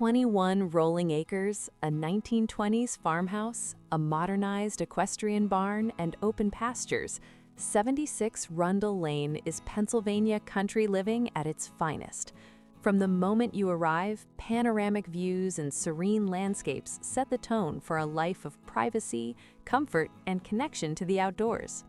21 rolling acres, a 1920s farmhouse, a modernized equestrian barn, and open pastures, 76 Rundall Lane is Pennsylvania country living at its finest. From the moment you arrive, panoramic views and serene landscapes set the tone for a life of privacy, comfort, and connection to the outdoors.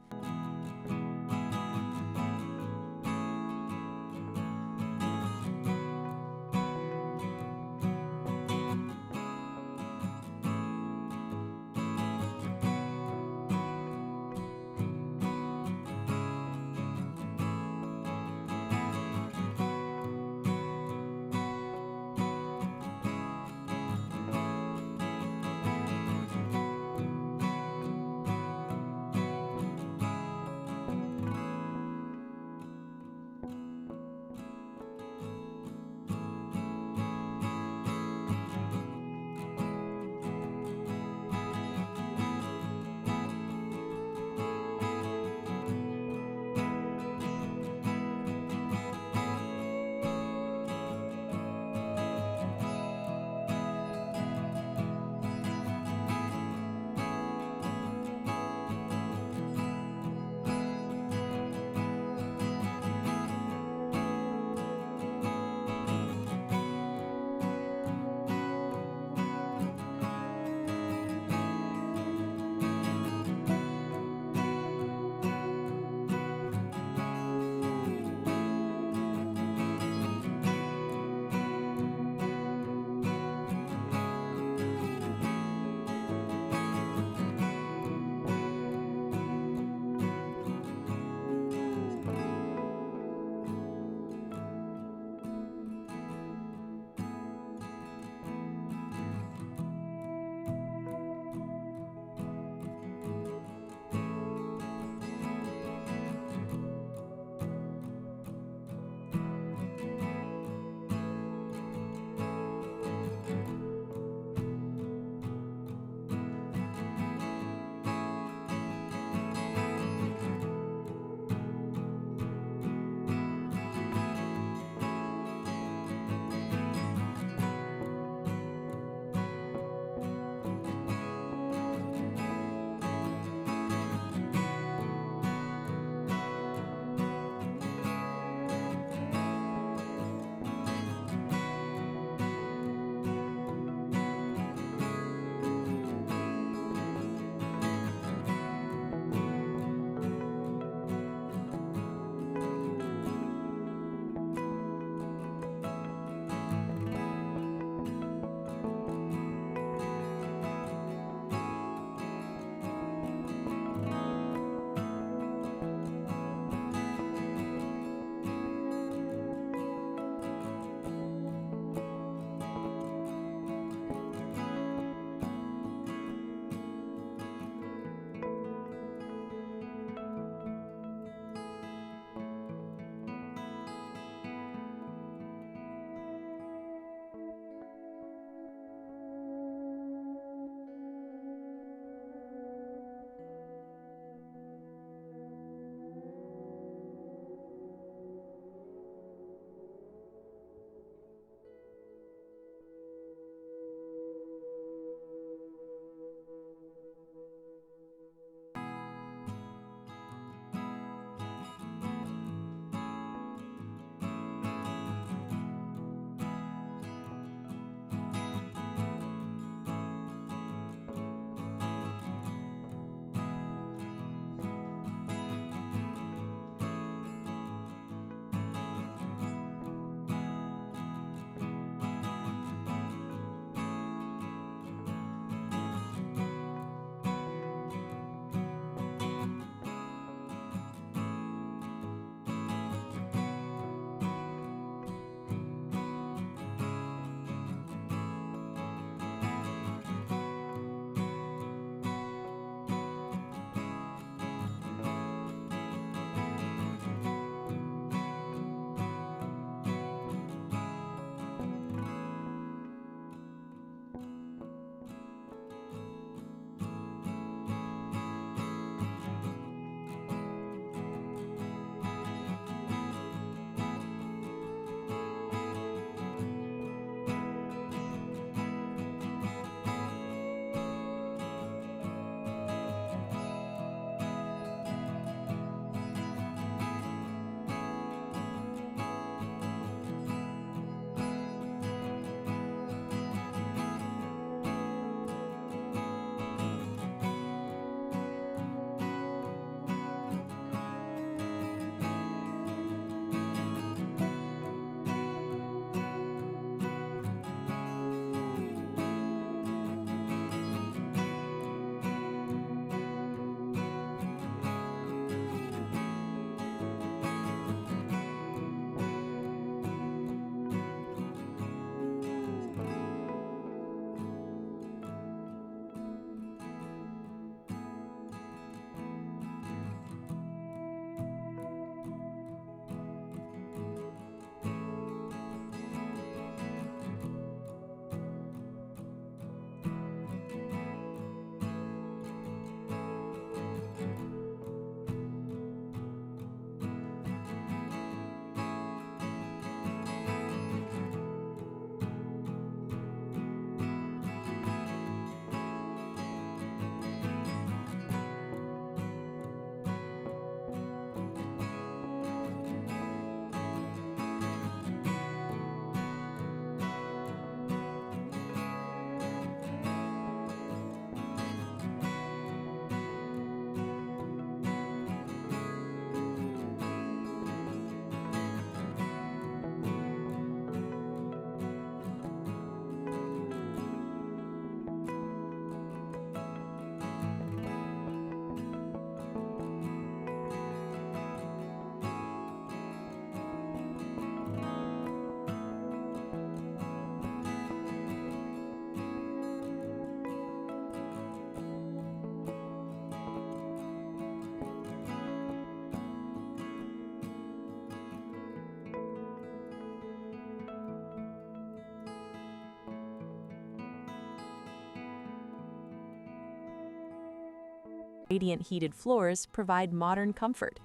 Radiant heated floors provide modern comfort.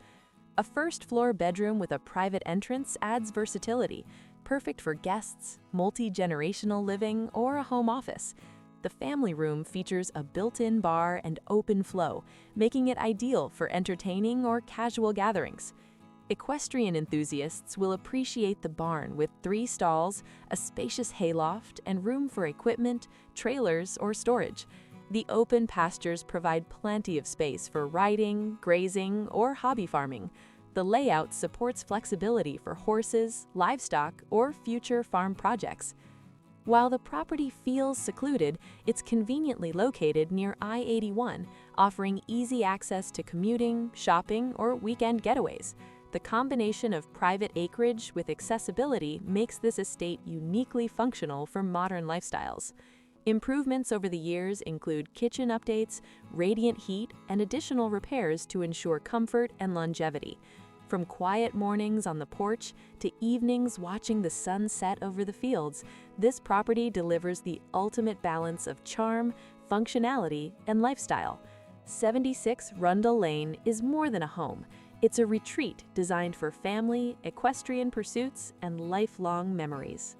A first-floor bedroom with a private entrance adds versatility, perfect for guests, multi-generational living, or a home office. The family room features a built-in bar and open flow, making it ideal for entertaining or casual gatherings. Equestrian enthusiasts will appreciate the barn with 3 stalls, a spacious hayloft, and room for equipment, trailers, or storage. The open pastures provide plenty of space for riding, grazing, or hobby farming. The layout supports flexibility for horses, livestock, or future farm projects. While the property feels secluded, it's conveniently located near I-81, offering easy access to commuting, shopping, or weekend getaways. The combination of private acreage with accessibility makes this estate uniquely functional for modern lifestyles. Improvements over the years include kitchen updates, radiant heat, and additional repairs to ensure comfort and longevity. From quiet mornings on the porch to evenings watching the sun set over the fields, this property delivers the ultimate balance of charm, functionality, and lifestyle. 76 Rundall Lane is more than a home. It's a retreat designed for family, equestrian pursuits, and lifelong memories.